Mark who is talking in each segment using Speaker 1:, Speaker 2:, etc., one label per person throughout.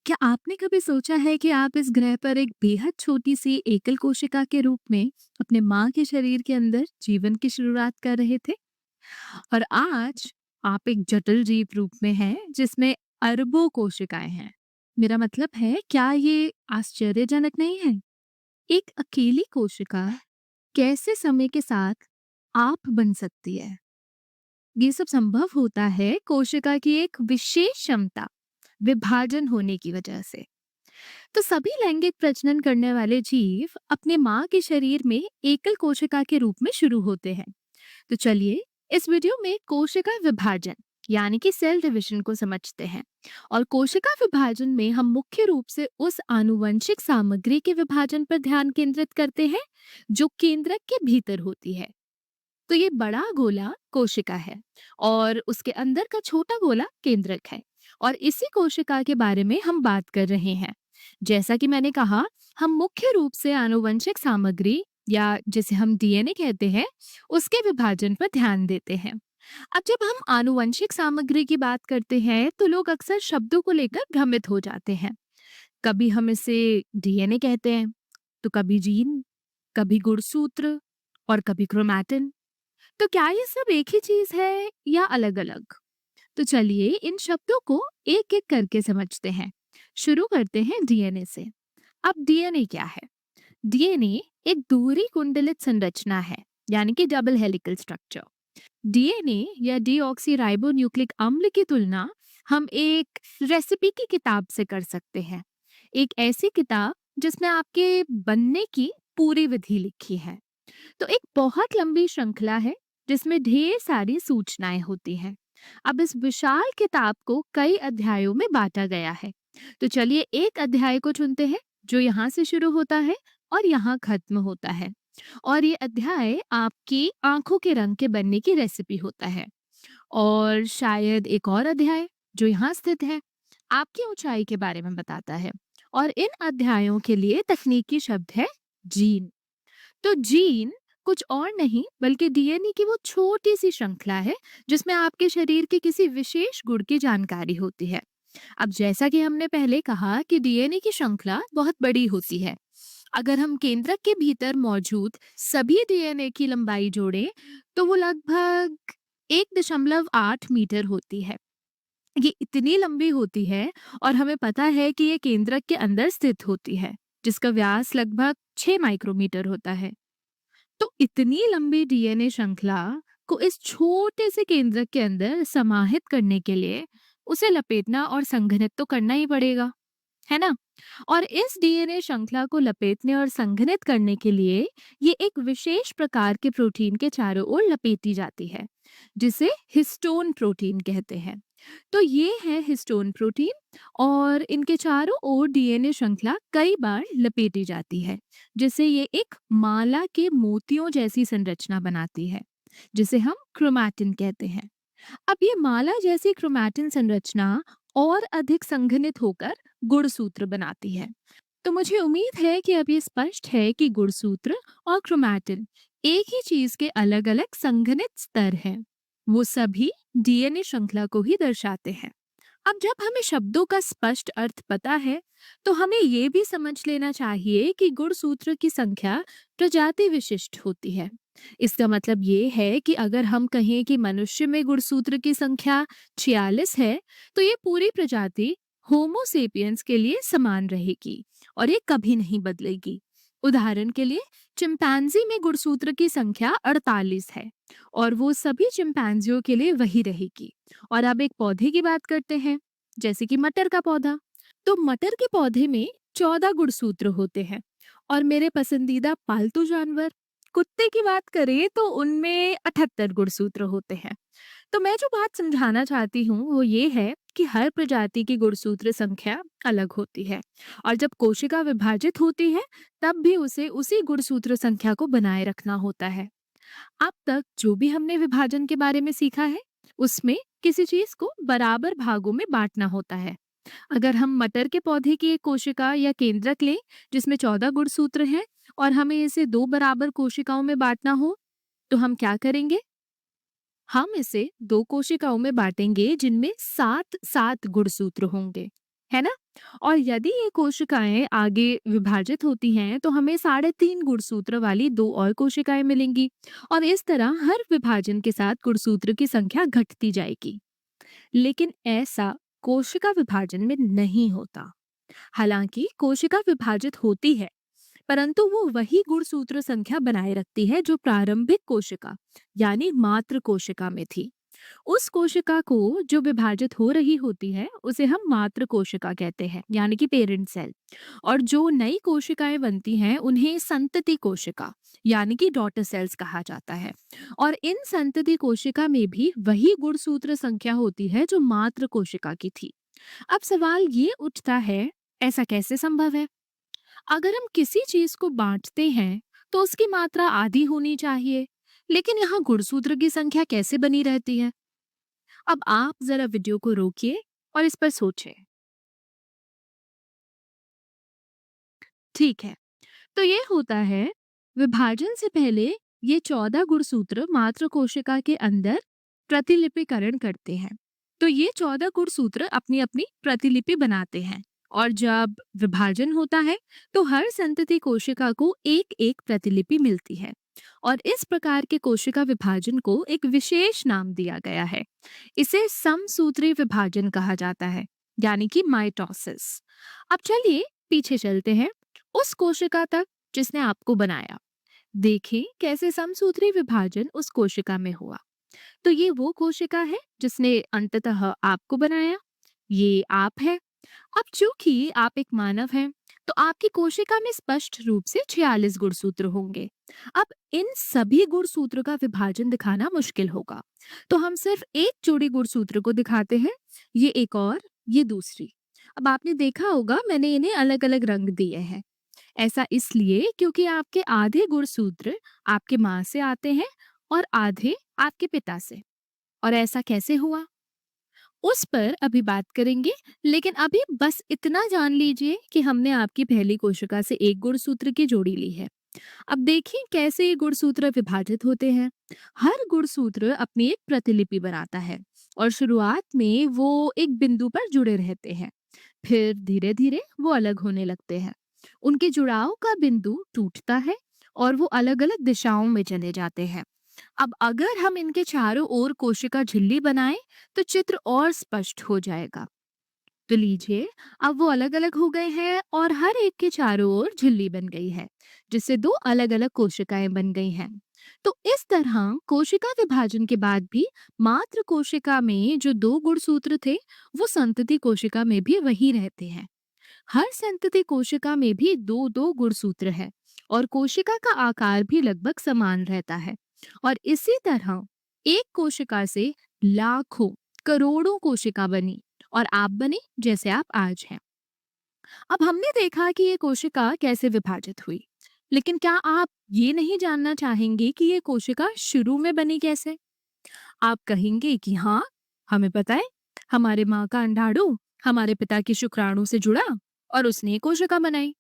Speaker 1: क्या आपने कभी सोचा है कि आप इस ग्रह पर एक बेहद छोटी सी एकल कोशिका के रूप में अपने माँ के शरीर के अंदर जीवन की शुरुआत कर रहे थे और आज आप एक जटिल जीव रूप में हैं जिसमें अरबों कोशिकाएं हैं। मेरा मतलब है, क्या ये आश्चर्यजनक नहीं है? एक अकेली कोशिका कैसे समय के साथ आप बन सकती है? ये सब संभव होता है कोशिका की एक विशेष क्षमता, विभाजन होने की वजह से। तो सभी लैंगिक प्रजनन करने वाले जीव अपने माँ के शरीर में एकल कोशिका के रूप में शुरू होते हैं। तो चलिए इस वीडियो में कोशिका विभाजन यानी कि सेल डिवीजन को समझते हैं। और कोशिका विभाजन में हम मुख्य रूप से उस आनुवंशिक सामग्री के विभाजन पर ध्यान केंद्रित करते हैं जो केंद्रक के भीतर होती है। तो ये बड़ा गोला कोशिका है और उसके अंदर का छोटा गोला केंद्रक है। और इसी कोशिका के बारे में हम बात कर रहे हैं। जैसा कि मैंने कहा, हम मुख्य रूप से आनुवंशिक सामग्री या जिसे हम डीएनए कहते हैं, उसके विभाजन पर ध्यान देते हैं। अब जब हम आनुवंशिक सामग्री की बात करते हैं तो लोग अक्सर शब्दों को लेकर भ्रमित हो जाते हैं। कभी हम इसे डीएनए कहते हैं, तो कभी जीन, कभी गुणसूत्र और कभी क्रोमैटिन। तो क्या ये सब एक ही चीज है या अलग-अलग? तो चलिए इन शब्दों को एक-एक करके समझते हैं। शुरू करते हैं डीएनए से। अब डीएनए क्या है? डीएनए एक दोहरी कुंडलित संरचना है, यानी कि डबल हेलिकल स्ट्रक्चर। डीएनए या डीऑक्सीराइबोन्यूक्लिक अम्ल की तुलना हम एक रेसिपी की किताब से कर सकते हैं। एक ऐसी किताब जिसमें आपके बनने की पूरी विधि लिखी है। तो एक बहुत लंबी श्रृंखला है जिसमें ढेर सारी सूचनाएं होती हैं। अब इस विशाल किताब को कई अध्यायों में बांटा गया है। तो चलिए एक अध्याय को चुनते हैं जो यहाँ से शुरू होता है और यहाँ खत्म होता है। और ये अध्याय आपकी आंखों के रंग के बनने की रेसिपी होता है। और शायद एक और अध्याय जो यहाँ स्थित है आपकी ऊंचाई के बारे में बताता है। और इन अध्यायों के लिए तकनीकी शब्द है जीन। तो जीन कुछ और नहीं बल्कि डीएनए की वो छोटी सी श्रृंखला है जिसमें आपके शरीर के किसी विशेष गुण की जानकारी होती है। अब जैसा कि हमने पहले कहा कि डीएनए की श्रृंखला बहुत बड़ी होती है। अगर हम केंद्रक के भीतर मौजूद सभी डीएनए की लंबाई जोड़ें तो वो लगभग 1.8 मीटर होती है। ये इतनी लंबी होती है और हमें पता है कि ये केंद्रक के अंदर स्थित होती है जिसका व्यास लगभग 6 माइक्रोमीटर होता है। तो इतनी लंबी डीएनए श्रृंखला को इस छोटे से केंद्रक के अंदर समाहित करने के लिए उसे लपेटना और संघनित तो करना ही पड़ेगा, है ना? और इस डीएनए श्रृंखला को लपेटने और संघनित करने के लिए ये एक विशेष प्रकार के प्रोटीन के चारों ओर लपेटी जाती है जिसे हिस्टोन प्रोटीन कहते हैं। तो ये है हिस्टोन प्रोटीन और इनके चारों ओर डीएनए श्रृंखला कई बार लपेटी जाती है जिससे ये एक माला के मोतियों जैसी संरचना बनाती है जिसे हम क्रोमैटिन कहते हैं। अब ये माला जैसी क्रोमैटिन संरचना और अधिक संघनित होकर गुणसूत्र बनाती है। तो मुझे उम्मीद है कि अब ये स्पष्ट है कि गुणसूत्र और क्रोमैटिन एक ही चीज के अलग-अलग संघनित स्तर हैं। वो सभी डीएनए श्रृंखला को ही दर्शाते हैं। अब जब हमें शब्दों का स्पष्ट अर्थ पता है, तो हमें ये भी समझ लेना चाहिए कि गुणसूत्र की संख्या प्रजाति विशिष्ट होती है। इसका मतलब ये है कि अगर हम कहें कि मनुष्य में गुणसूत्र की संख्या 46 है, तो ये पूरी प्रजाति होमो सेपियंस के लिए समान रहेगी और ये कभी नहीं बदलेगी। उदाहरण के लिए चिंपैंजी में गुणसूत्र की संख्या 48 है और वो सभी चिंपैंजियों के लिए वही रहेगी। और अब एक पौधे की बात करते हैं, जैसे कि मटर का पौधा। तो मटर के पौधे में 14 गुणसूत्र होते हैं। और मेरे पसंदीदा पालतू जानवर कुत्ते की बात करें तो उनमें 78 गुणसूत्र होते हैं। तो मैं जो बात समझाना चाहती हूँ वो ये है कि हर प्रजाति की गुणसूत्र संख्या अलग होती है और जब कोशिका विभाजित होती है तब भी उसे उसी गुणसूत्र संख्या को बनाए रखना होता है। अब तक जो भी हमने विभाजन के बारे में सीखा है उसमें किसी चीज को बराबर भागों में बांटना होता है। अगर हम मटर के पौधे की एक कोशिका या केंद्रक लें जिसमें 14 गुणसूत्र हैं और हमें इसे दो बराबर कोशिकाओं में बांटना हो, तो हम क्या करेंगे? हम इसे दो कोशिकाओं में बांटेंगे जिनमें 7-7 गुणसूत्र होंगे। है ना? और यदि ये कोशिकाएं आगे विभाजित होती हैं तो हमें 3.5 गुणसूत्र वाली दो और कोशिकाएं मिलेंगी और इस तरह हर विभाजन के साथ गुणसूत्र की संख्या घटती जाएगी। लेकिन ऐसा कोशिका विभाजन में नहीं होता। हालांकि कोशिका विभाजित होती है, परंतु वो वही गुणसूत्र संख्या बनाए रखती है जो प्रारंभिक कोशिका यानी मातृ कोशिका में थी। उस कोशिका को जो विभाजित हो रही होती है उसे हम मातृ कोशिका कहते हैं यानी कि पेरेंट सेल। और जो नई कोशिकाएं बनती हैं उन्हें संतति कोशिका यानी कि डॉटर सेल्स कहा जाता है। और इन संतति कोशिका में भी वही गुणसूत्र संख्या होती है जो मातृ कोशिका की थी। अब सवाल ये उठता है, ऐसा कैसे संभव है? अगर हम किसी चीज को बांटते हैं तो उसकी मात्रा आधी होनी चाहिए, लेकिन यहाँ गुणसूत्र की संख्या कैसे बनी रहती है? अब आप जरा वीडियो को रोकिए और इस पर सोचें। ठीक है, तो ये होता है, विभाजन से पहले ये 14 गुणसूत्र मात्र कोशिका के अंदर प्रतिलिपिकरण करते हैं। तो ये 14 गुणसूत्र अपनी अपनी प्रतिलिपि बनाते हैं और जब विभाजन होता है तो हर संतति कोशिका को एक एक प्रतिलिपि मिलती है। और इस प्रकार के कोशिका विभाजन को एक विशेष नाम दिया गया है। इसे समसूत्री विभाजन कहा जाता है यानी कि माइटोसिस। अब चलिए पीछे चलते हैं उस कोशिका तक जिसने आपको बनाया। देखें कैसे समसूत्री विभाजन उस कोशिका में हुआ। तो ये वो कोशिका है जिसने अंततः आपको बनाया, ये आप है। अब चूंकि आप एक मानव हैं, तो आपकी कोशिका में स्पष्ट रूप से 46 गुणसूत्र होंगे। अब इन सभी गुणसूत्र का विभाजन दिखाना मुश्किल होगा, तो हम सिर्फ एक जोड़ी गुणसूत्र को दिखाते हैं, ये एक और ये दूसरी। अब आपने देखा होगा मैंने इन्हें अलग अलग रंग दिए हैं। ऐसा इसलिए क्योंकि आपके आधे गुणसूत्र आपके माँ से आते हैं और आधे आपके पिता से। और ऐसा कैसे हुआ उस पर अभी बात करेंगे, लेकिन अभी बस इतना जान लीजिए कि हमने आपकी पहली कोशिका से एक गुणसूत्र की जोड़ी ली है। अब देखिए कैसे ये गुणसूत्र विभाजित होते हैं। हर गुणसूत्र अपनी एक प्रतिलिपि बनाता है और शुरुआत में वो एक बिंदु पर जुड़े रहते हैं, फिर धीरे धीरे वो अलग होने लगते हैं। उनके जुड़ाव का बिंदु टूटता है और वो अलग अलग दिशाओं में चले जाते हैं। अब अगर हम इनके चारों ओर कोशिका झिल्ली बनाएं तो चित्र और स्पष्ट हो जाएगा। तो लीजिए, अब वो अलग अलग हो गए हैं और हर एक के चारों ओर झिल्ली बन गई है, जिससे दो अलग अलग कोशिकाएं बन गई हैं। तो इस तरह कोशिका विभाजन के बाद भी मात्र कोशिका में जो दो गुणसूत्र थे वो संतति कोशिका में भी वही रहते हैं। हर संतति कोशिका में भी दो दो गुणसूत्र है और कोशिका का आकार भी लगभग समान रहता है। और इसी तरह एक कोशिका से लाखों करोड़ों कोशिका बनी और आप बने जैसे आप आज हैं। अब हमने देखा कि ये कोशिका कैसे विभाजित हुई, लेकिन क्या आप ये नहीं जानना चाहेंगे कि ये कोशिका शुरू में बनी कैसे? आप कहेंगे कि हाँ, हमें पता है, हमारे माँ का अंडाणु हमारे पिता के शुक्राणु से जुड़ा और उसने एक कोशिका बनाई।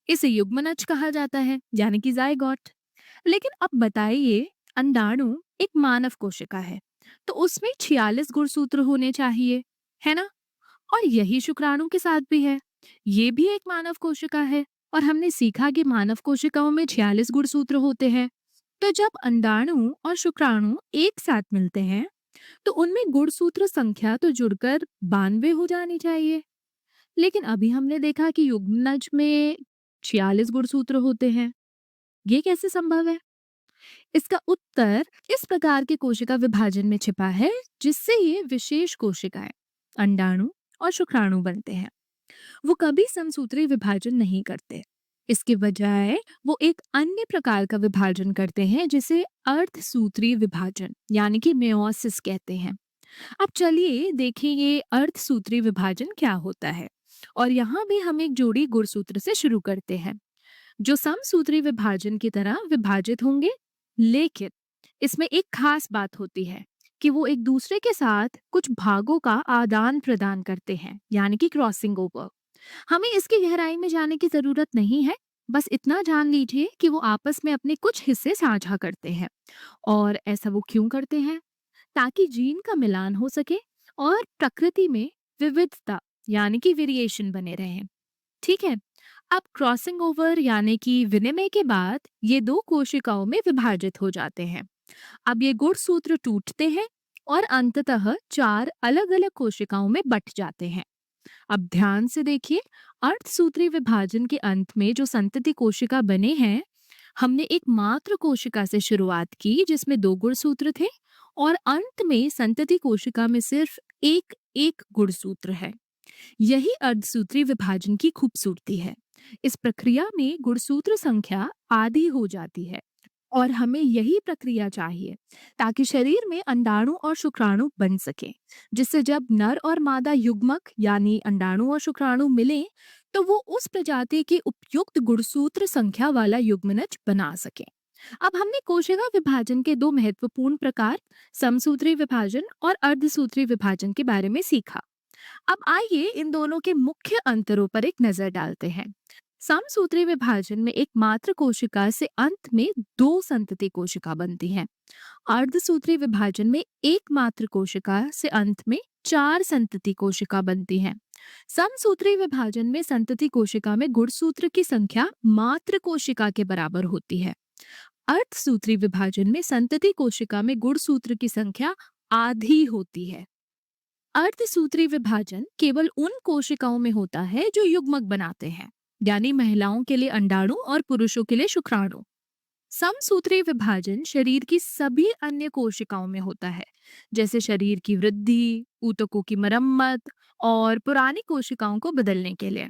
Speaker 1: इसे युग्मनज कहा जाता है यानी कि जायगोट। लेकिन अब बताइए, अंडाणु एक मानव कोशिका है, तो उसमें 46 गुणसूत्र होने चाहिए, है ना? और यही शुक्राणु के साथ भी है। ये भी एक मानव कोशिका है और हमने सीखा कि मानव कोशिकाओं में 46 गुणसूत्र होते हैं। तो जब अंडाणु और शुक्राणु एक साथ मिलते हैं तो उनमें गुणसूत्र संख्या तो जुड़कर 92 हो जानी चाहिए। लेकिन अभी हमने देखा कि युग्मनज में 46 गुणसूत्र होते हैं। ये कैसे संभव है? इसका उत्तर इस प्रकार के कोशिका विभाजन में छिपा है जिससे ये विशेष कोशिकाएं अंडाणु और शुक्राणु बनते हैं। वो कभी समसूत्री विभाजन नहीं करते। इसके बजाय वो एक अन्य प्रकार का विभाजन करते हैं जिसे अर्धसूत्री विभाजन यानी कि मेयोसिस कहते हैं। अब चलिए देखें ये अर्धसूत्री विभाजन क्या होता है। और यहाँ भी हम एक जोड़ी गुणसूत्र से शुरू करते हैं जो समसूत्री विभाजन की तरह विभाजित होंगे, लेकिन इसमें एक खास बात होती है कि वो एक दूसरे के साथ कुछ भागों का आदान प्रदान करते हैं यानी कि क्रॉसिंग ओवर। हमें इसकी गहराई में जाने की जरूरत नहीं है, बस इतना जान लीजिए कि वो आपस में अपने कुछ हिस्से साझा करते हैं। और ऐसा वो क्यों करते हैं? ताकि जीन का मिलान हो सके और प्रकृति में विविधता यानी कि वेरिएशन बने रहें। ठीक है। अब क्रॉसिंग ओवर यानी कि विनिमय के बाद ये दो कोशिकाओं में विभाजित हो जाते हैं। अब ये गुणसूत्र टूटते हैं और अंततः चार अलग अलग कोशिकाओं में बट जाते हैं। अब ध्यान से देखिए, अर्धसूत्री विभाजन के अंत में जो संतति कोशिका बने हैं, हमने एक मात्र कोशिका से शुरुआत की जिसमें दो गुणसूत्र थे, और अंत में संतति कोशिका में सिर्फ एक एक गुणसूत्र है। यही अर्धसूत्री विभाजन की खूबसूरती है। इस प्रक्रिया में गुणसूत्र संख्या आधी हो जाती है, और हमें यही प्रक्रिया चाहिए ताकि शरीर में अंडाणु और शुक्राणु बन सके, जिससे जब नर और मादा युग्मक यानी अंडाणु और शुक्राणु मिले तो वो उस प्रजाति के उपयुक्त गुणसूत्र संख्या वाला युग्मनज बना सके। अब हमने कोशिका विभाजन के दो महत्वपूर्ण प्रकार, समसूत्री विभाजन और अर्धसूत्री विभाजन के बारे में सीखा। अब आइए इन दोनों के मुख्य अंतरों पर एक नजर डालते हैं। समसूत्री विभाजन में एक मात्र कोशिका से अंत में दो संतति कोशिका बनती हैं। अर्धसूत्री विभाजन में एक मात्र कोशिका से अंत में चार संतति कोशिका बनती हैं। समसूत्री विभाजन में संतति कोशिका में गुणसूत्र की संख्या मात्र कोशिका के बराबर होती है। अर्धसूत्री विभाजन में संतति कोशिका में गुणसूत्र की संख्या आधी होती है। अर्धसूत्री विभाजन केवल उन कोशिकाओं में होता है जो युग्मक बनाते हैं, यानी महिलाओं के लिए अंडाणु और पुरुषों के लिए शुक्राणु। समसूत्री विभाजन शरीर की सभी अन्य कोशिकाओं में होता है, जैसे शरीर की वृद्धि, ऊतकों की मरम्मत और पुरानी कोशिकाओं को बदलने के लिए।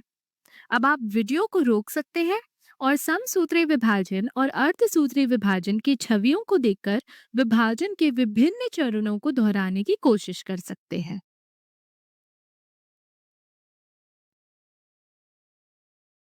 Speaker 1: अब आप वीडियो को रोक सकते हैं और समसूत्री विभाजन और अर्धसूत्री विभाजन की छवियों को देखकर विभाजन के विभिन्न चरणों को दोहराने की कोशिश कर सकते हैं।